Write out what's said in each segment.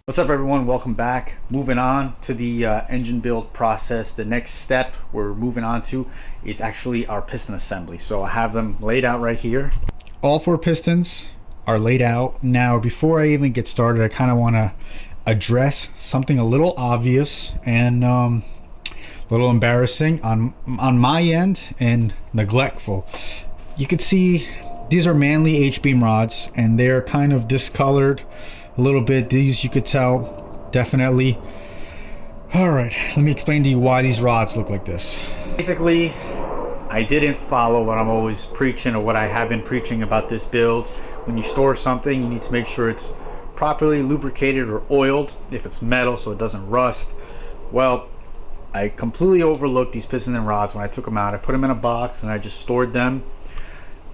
What's up everyone, welcome back. Moving on to the engine build process. The next step we're moving on to is actually our piston assembly. So I have them laid out right here. All four pistons are laid out. Now before I even get started, I kind of want to address something a little obvious and a little embarrassing on my end and neglectful. You can see these are Manley H-beam rods and they're kind of discolored a little bit. These you could tell definitely. All right, let me explain to you why these rods look like this. Basically, I didn't follow what I'm always preaching, or what I have been preaching about this build. When you store something, you need to make sure it's properly lubricated or oiled if it's metal, so it doesn't rust. Well, I completely overlooked these pistons and rods when I took them out. I put them in a box and I just stored them.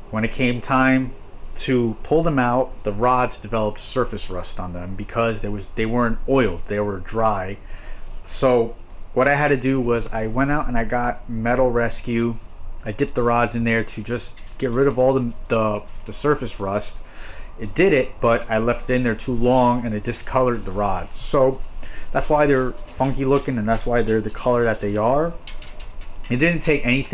When it came time to pull them out, the rods developed surface rust on them because they weren't oiled, they were dry. So what I had to do was I went out and I got Metal Rescue. I dipped the rods in there to just get rid of all the surface rust. It did it, but I left it in there too long and it discolored the rods. So that's why they're funky looking, and that's why they're the color that they are. It didn't take any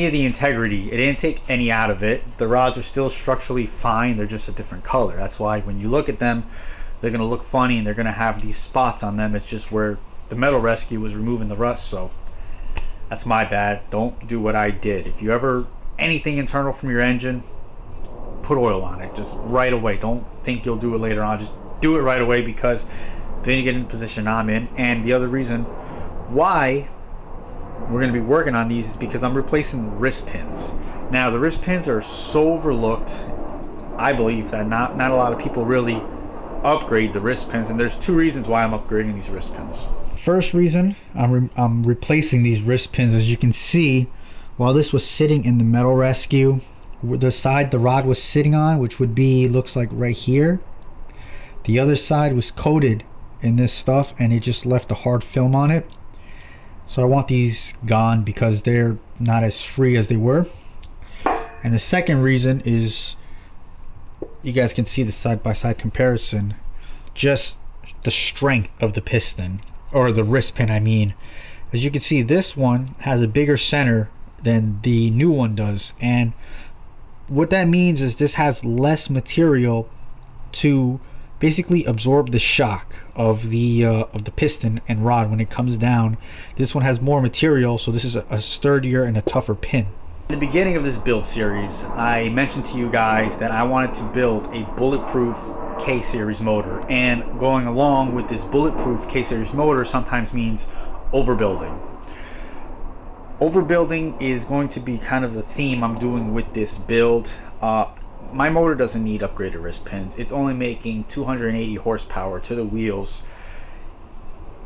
of the integrity, it didn't take any out of it. The rods are still structurally fine, they're just a different color. That's why when you look at them, they're gonna look funny and they're gonna have these spots on them. It's just where the Metal Rescue was removing the rust. So that's my bad. Don't do what I did. If you ever anything internal from your engine, put oil on it just right away. Don't think you'll do it later on, just do it right away, because then you get in the position I'm in. And the other reason why we're going to be working on these is because I'm replacing wrist pins. Now the wrist pins are so overlooked. I believe that not a lot of people really upgrade the wrist pins, and there's two reasons why I'm upgrading these wrist pins. First reason I'm replacing these wrist pins, as you can see, while this was sitting in the Metal Rescue, the side the rod was sitting on, which would be, looks like right here, the other side was coated in this stuff and it just left a hard film on it. So I want these gone because they're not as free as they were. And the second reason is, you guys can see the side-by-side comparison, just the strength of the piston, or the wrist pin I mean. As you can see, this one has a bigger center than the new one does, and what that means is this has less material to basically absorb the shock of the piston and rod when it comes down. This one has more material, so this is a sturdier and a tougher pin. In the beginning of this build series, I mentioned to you guys that I wanted to build a bulletproof K-series motor, and going along with this bulletproof K-series motor sometimes means overbuilding. Overbuilding is going to be kind of the theme I'm doing with this build. My motor doesn't need upgraded wrist pins. It's only making 280 horsepower to the wheels.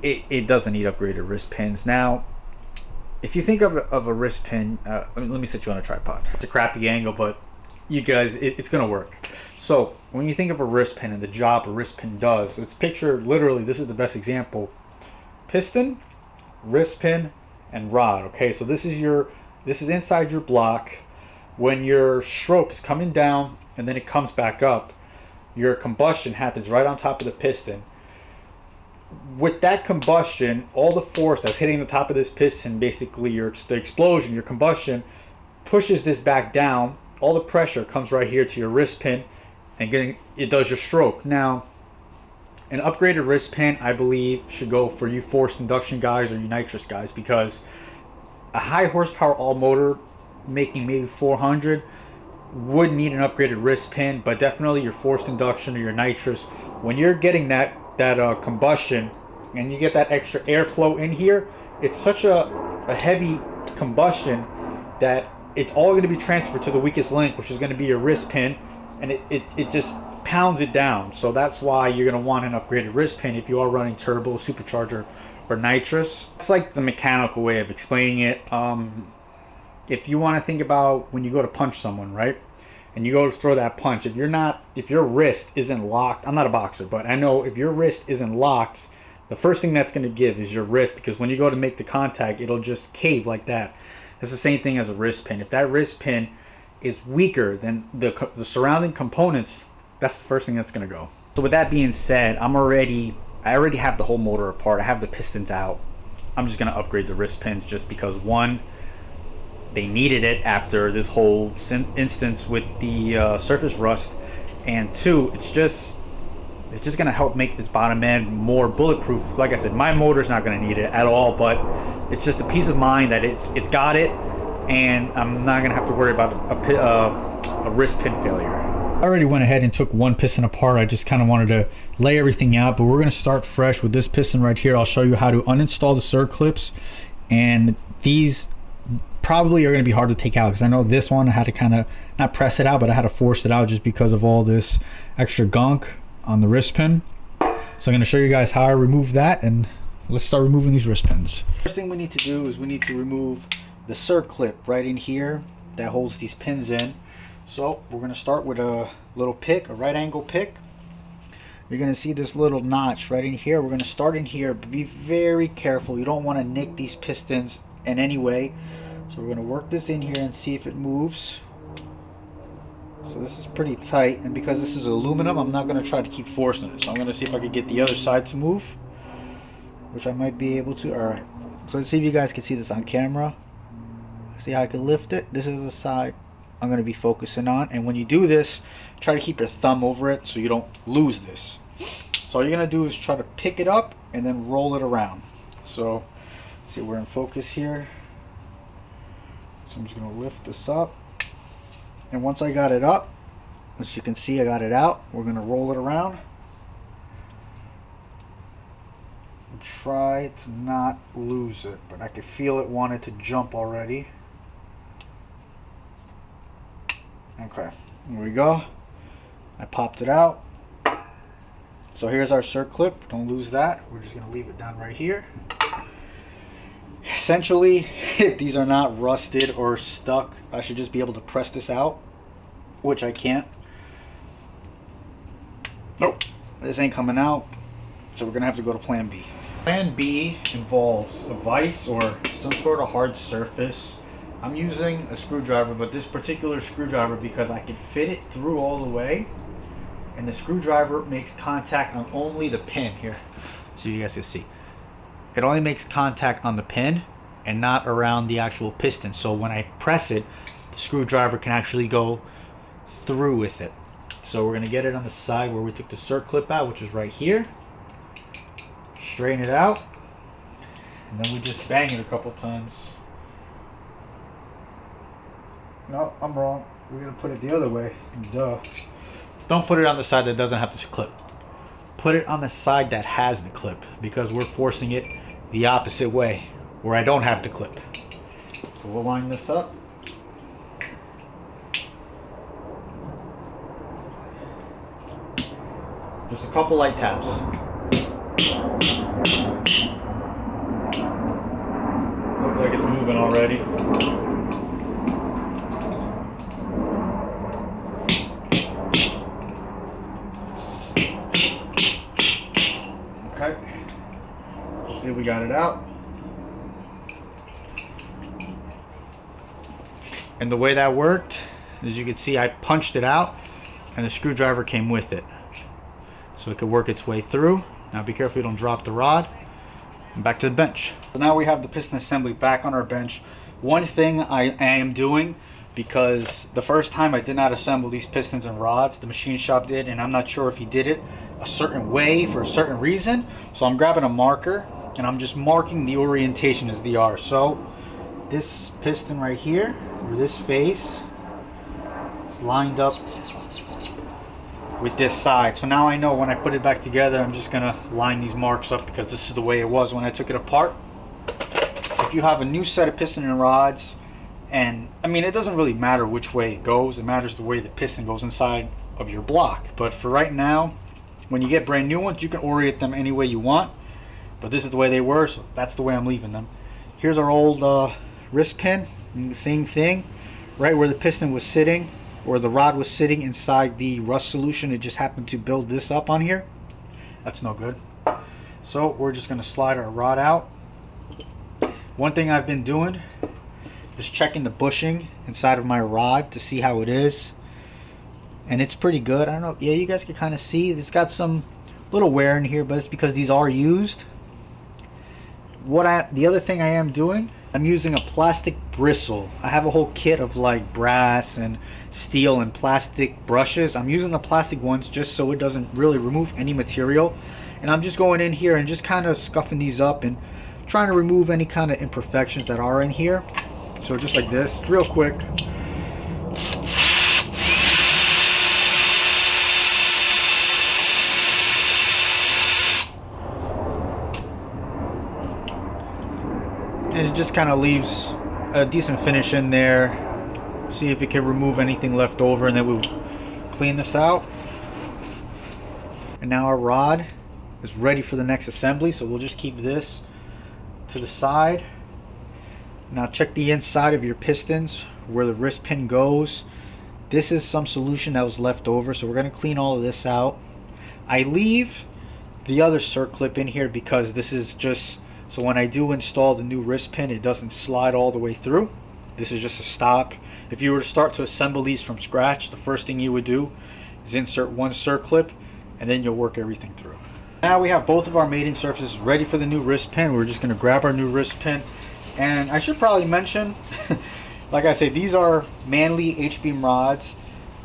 It doesn't need upgraded wrist pins. Now, if you think of a wrist pin, let me set you on a tripod. It's a crappy angle, but you guys, it's gonna work. So when you think of a wrist pin and the job a wrist pin does, let's picture, literally, this is the best example: piston, wrist pin, and rod. Okay, so this is inside your block. When your stroke is coming down and then it comes back up, your combustion happens right on top of the piston. With that combustion, all the force that's hitting the top of this piston, basically the explosion, your combustion, pushes this back down. All the pressure comes right here to your wrist pin, and it does your stroke. Now, an upgraded wrist pin, I believe, should go for you forced induction guys or you nitrous guys, because a high horsepower all motor making maybe 400 would need an upgraded wrist pin, but definitely your forced induction or your nitrous, when you're getting that combustion and you get that extra airflow in here, it's such a heavy combustion that it's all going to be transferred to the weakest link, which is going to be your wrist pin, and it just pounds it down. So that's why you're going to want an upgraded wrist pin if you are running turbo, supercharger, or nitrous. It's like the mechanical way of explaining it. If you want to think about when you go to punch someone, right, and you go to throw that punch, if your wrist isn't locked, I'm not a boxer, but I know if your wrist isn't locked, the first thing that's going to give is your wrist, because when you go to make the contact, it'll just cave like that. It's the same thing as a wrist pin. If that wrist pin is weaker than the surrounding components, that's the first thing that's going to go. So with that being said, I already have the whole motor apart. I have the pistons out. I'm just gonna upgrade the wrist pins just because, one, they needed it after this whole instance with the surface rust, and two, it's just gonna help make this bottom end more bulletproof. Like I said, my motor's not gonna need it at all, but it's just a peace of mind that it's got it, and I'm not gonna have to worry about a wrist pin failure. I already went ahead and took one piston apart. I just kind of wanted to lay everything out, but we're gonna start fresh with this piston right here. I'll show you how to uninstall the Serg clips, and these probably are going to be hard to take out because I know this one I had to kind of not press it out, but I had to force it out just because of all this extra gunk on the wrist pin. So I'm going to show you guys how I remove that, and let's start removing these wrist pins. First thing we need to do is we need to remove the Serg clip right in here that holds these pins in. So we're going to start with a little pick, a right angle pick. You're going to see this little notch right in here. We're going to start in here, but be very careful. You don't want to nick these pistons in any way. So we're going to work this in here and see if it moves. So this is pretty tight, and because this is aluminum, I'm not going to try to keep forcing it. So I'm going to see if I can get the other side to move, which I might be able to. Alright, so let's see if you guys can see this on camera. See how I can lift it? This is the side I'm going to be focusing on, and when you do this, try to keep your thumb over it so you don't lose this. So all you're going to do is try to pick it up and then roll it around. So see, we're in focus here. So I'm just going to lift this up, and once I got it up, as you can see I got it out, we're going to roll it around and try to not lose it, but I could feel it wanted to jump already. Okay, here we go. I popped it out. So here's our Serg clip. Don't lose that. We're just going to leave it down right here. Essentially, if these are not rusted or stuck, I should just be able to press this out, which I can't. Nope, this ain't coming out, so we're gonna have to go to plan B. Plan B involves a vise or some sort of hard surface. I'm using a screwdriver, but this particular screwdriver, because I can fit it through all the way, and the screwdriver makes contact on only the pin here, so you guys can see. It only makes contact on the pin and not around the actual piston. So when I press it, the screwdriver can actually go through with it. So we're going to get it on the side where we took the Serg clip out, which is right here. Straighten it out. And then we just bang it a couple times. No, I'm wrong. We're going to put it the other way. Duh. Don't put it on the side that doesn't have the clip. Put it on the side that has the clip, because we're forcing it the opposite way where I don't have the clip. So we'll line this up. Just a couple light taps. Looks like it's moving already. Okay, let's see if we got it out. And the way that worked, as you can see, I punched it out and the screwdriver came with it, so it could work its way through. Now be careful you don't drop the rod. And back to the bench. So now we have the piston assembly back on our bench. One thing I am doing, because the first time I did not assemble these pistons and rods, the machine shop did, and I'm not sure if he did it a certain way for a certain reason. So I'm grabbing a marker and I'm just marking the orientation as they are. So this piston right here, or this face, is lined up with this side. So now I know when I put it back together, I'm just gonna line these marks up because this is the way it was when I took it apart. If you have a new set of piston and rods, and I mean, it doesn't really matter which way it goes, it matters the way the piston goes inside of your block. But for right now, when you get brand new ones, you can orient them any way you want, but this is the way they were, so that's the way I'm leaving them. Here's our old wrist pin, and the same thing, right where the piston was sitting, or the rod was sitting inside the rust solution. It just happened to build this up on here. That's no good. So we're just going to slide our rod out. One thing I've been doing is checking the bushing inside of my rod to see how it is. and it's pretty good. I don't know, yeah, you guys can kind of see it's got some little wear in here, but it's because these are used. The other thing I am doing, I'm using a plastic bristle. I have a whole kit of like brass and steel and plastic brushes. I'm using the plastic ones just so it doesn't really remove any material, and I'm just going in here and just kind of scuffing these up and trying to remove any kind of imperfections that are in here. So just like this, real quick. And it just kind of leaves a decent finish in there. See if it can remove anything left over, and then we'll clean this out. And now our rod is ready for the next assembly, so we'll just keep this to the side. Now check the inside of your pistons where the wrist pin goes. This is some solution that was left over, so we're going to clean all of this out. I leave the other circlip in here because this is just so when I do install the new wrist pin, it doesn't slide all the way through. This is just a stop. If you were to start to assemble these from scratch, the first thing you would do is insert one circlip, and then you'll work everything through. Now we have both of our mating surfaces ready for the new wrist pin. We're just going to grab our new wrist pin. And I should probably mention, like I say, these are Manley H-beam rods,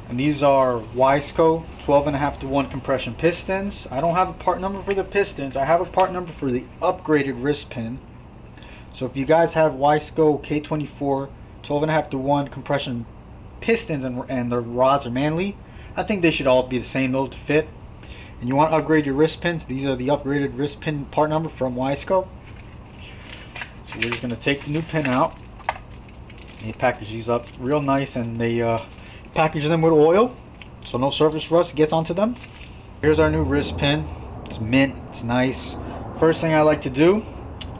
and these are Wiseco 12.5:1 compression pistons. I don't have a part number for the pistons. I have a part number for the upgraded wrist pin. So if you guys have Wiseco K24 12.5:1 compression pistons and the rods are Manley, I think they should all be the same though to fit. And you want to upgrade your wrist pins, these are the upgraded wrist pin part number from Wiseco. So we're just going to take the new pin out. They package these up real nice, and they package them with oil so no surface rust gets onto them. Here's our new wrist pin. It's mint, it's nice. First thing I like to do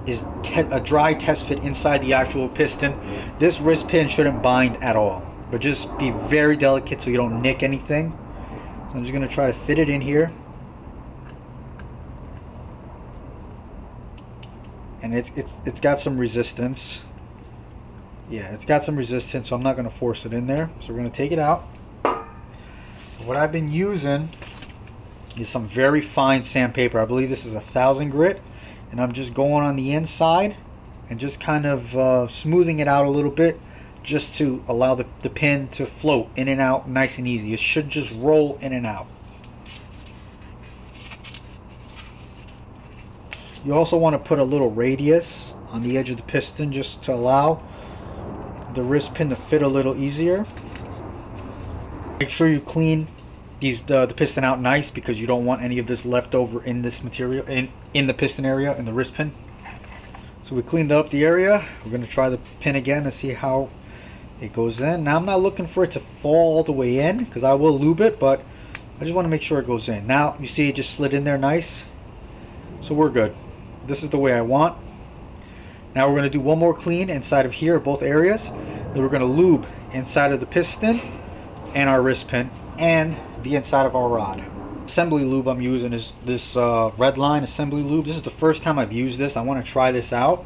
is a dry test fit inside the actual piston. This wrist pin shouldn't bind at all, but just be very delicate so you don't nick anything. So I'm just going to try to fit it in here. And it's got some resistance. Yeah, it's got some resistance, so I'm not going to force it in there. So we're going to take it out. What I've been using is some very fine sandpaper. I believe this is 1000 grit, and I'm just going on the inside and just kind of smoothing it out a little bit, just to allow the pin to float in and out nice and easy. It should just roll in and out. You also want to put a little radius on the edge of the piston just to allow the wrist pin to fit a little easier. Make sure you clean the piston out nice, because you don't want any of this left over in this material in the piston area in the wrist pin. So we cleaned up the area. We're going to try the pin again to see how it goes in. Now I'm not looking for it to fall all the way in, because I will lube it, but I just want to make sure it goes in. Now you see it just slid in there nice, so we're good. This is the way I want. Now we're going to do one more clean inside of here, both areas. Then we're going to lube inside of the piston and our wrist pin and the inside of our rod. Assembly lube I'm using is this Red Line assembly lube. This is the first time I've used this. I want to try this out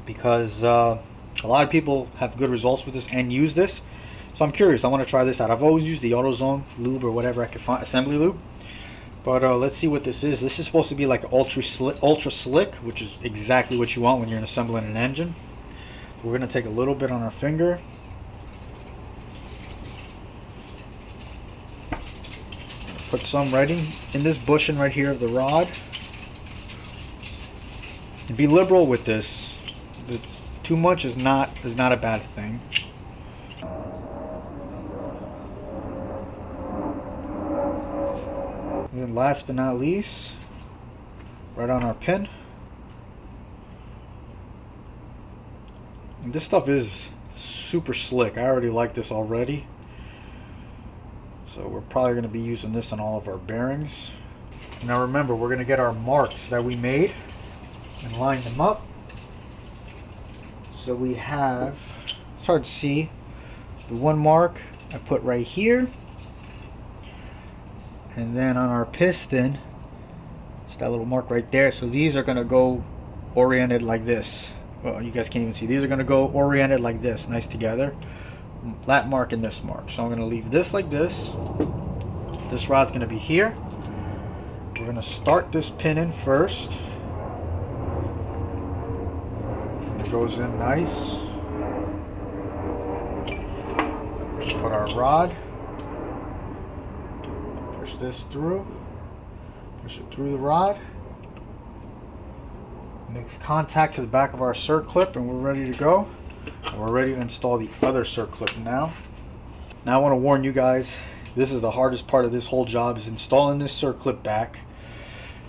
because a lot of people have good results with this and use this. So I'm curious. I want to try this out. I've always used the AutoZone lube or whatever I could find, assembly lube. But let's see what this is. This is supposed to be like ultra slick, which is exactly what you want when you're assembling an engine. We're going to take a little bit on our finger. Put some right in this bushing right here of the rod. And be liberal with this. If it's too much is not a bad thing. And then last but not least, right on our pin. And this stuff is super slick. I already like this already. So we're probably going to be using this on all of our bearings. Now remember, we're going to get our marks that we made and line them up. So we have, it's hard to see, the one mark I put right here. And then on our piston, it's that little mark right there. So these are going to go oriented like this. Well, you guys can't even see. These are going to go oriented like this, nice together. lat mark and this mark. So I'm going to leave this like this. This rod's going to be here. We're going to start this pin in first. It goes in nice. Put our rod. Push this through. Push it through the rod. Makes contact to the back of our circlip and we're ready to go. And we're ready to install the other circlip now. Now I want to warn you guys, this is the hardest part of this whole job, is installing this circlip back.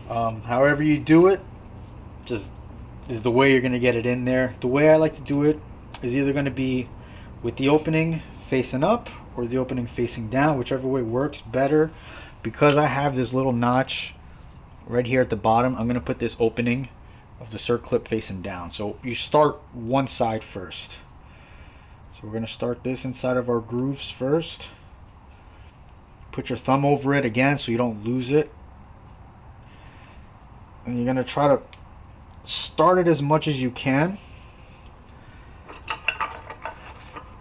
However you do it, just is the way you're going to get it in there. The way I like to do it is either going to be with the opening facing up or the opening facing down, whichever way works better. Because I have this little notch right here at the bottom, I'm going to put this opening of the circlip facing down. So you start one side first. So we're going to start this inside of our grooves first. Put your thumb over it again so you don't lose it. And you're going to try to start it as much as you can.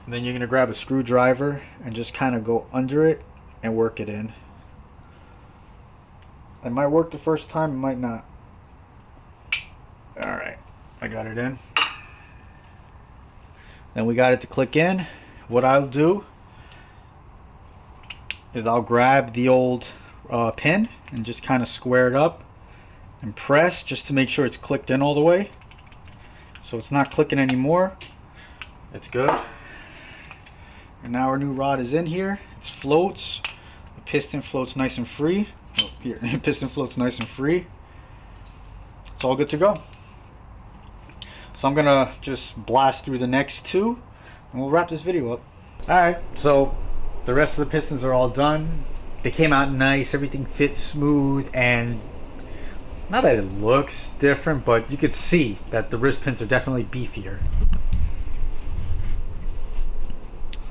And then you're going to grab a screwdriver and just kind of go under it and work it in. It might work the first time, it might not. Alright, I got it in. Then we got it to click in. What I'll do is I'll grab the old pin and just kind of square it up and press just to make sure it's clicked in all the way. So it's not clicking anymore. It's good. And now our new rod is in here. It floats. The piston floats nice and free. Oh, here, the piston floats nice and free. It's all good to go. So I'm gonna just blast through the next two and we'll wrap this video up. Alright, so the rest of the pistons are all done. They came out nice, everything fits smooth, and not that it looks different, but you could see that the wrist pins are definitely beefier.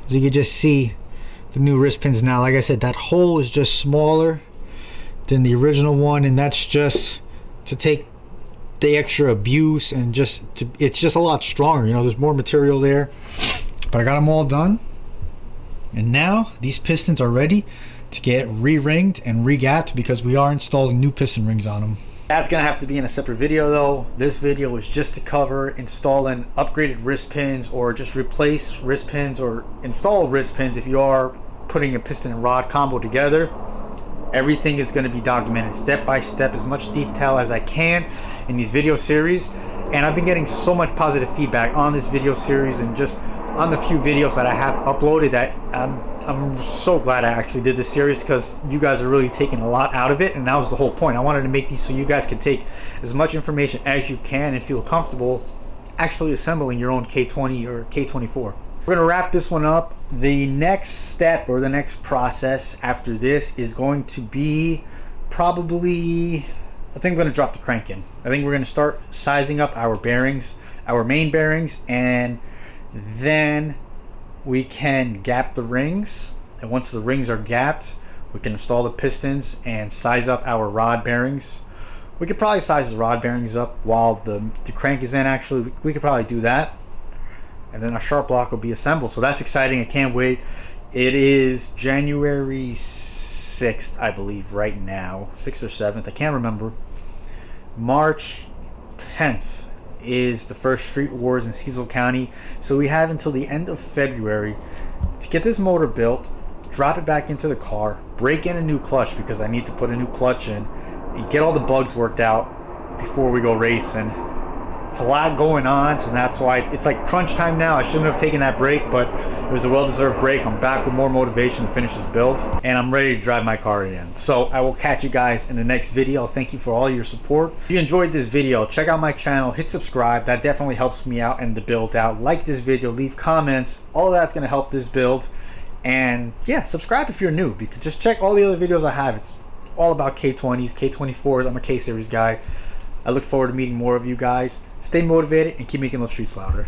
As you can just see the new wrist pins now. Like I said, that hole is just smaller than the original one, and that's just to take the extra abuse and it's just a lot stronger, you know, there's more material there. But I got them all done, and now these pistons are ready to get re-ringed and re-gapped because we are installing new piston rings on them. That's gonna have to be in a separate video though. This video is just to cover installing upgraded wrist pins, or just replace wrist pins, or install wrist pins if you are putting a piston and rod combo together. Everything is going to be documented step by step, as much detail as I can in these video series. And I've been getting so much positive feedback on this video series and just on the few videos that I have uploaded that I'm so glad I actually did this series, because you guys are really taking a lot out of it, and that was the whole point. I wanted to make these so you guys can take as much information as you can and feel comfortable actually assembling your own K20 or K24. We're going to wrap this one up. The next step, or the next process after this, is going to be probably, I think I'm going to drop the crank in. I think we're going to start sizing up our bearings, our main bearings, and then we can gap the rings. And once the rings are gapped, we can install the pistons and size up our rod bearings. We could probably size the rod bearings up while the crank is in. Actually, we could probably do that. And then our sharp block will be assembled. So that's exciting. I can't wait. It is January 6th, I believe, right now. 6th or 7th, I can't remember. March 10th is the first Street Wars in Cecil County. So we have until the end of February to get this motor built, drop it back into the car, break in a new clutch because I need to put a new clutch in, and get all the bugs worked out before we go racing. It's a lot going on, so that's why it's like crunch time now. I shouldn't have taken that break, but it was a well-deserved break. I'm back with more motivation to finish this build, and I'm ready to drive my car again. So I will catch you guys in the next video. Thank you for all your support. If you enjoyed this video, check out my channel, hit subscribe. That definitely helps me out and the build out. Like this video, leave comments. All of that's going to help this build. And yeah, subscribe if you're new, because just check all the other videos I have. It's all about K20s, K24s. I'm a K-series guy. I look forward to meeting more of you guys. Stay motivated and keep making those streets louder.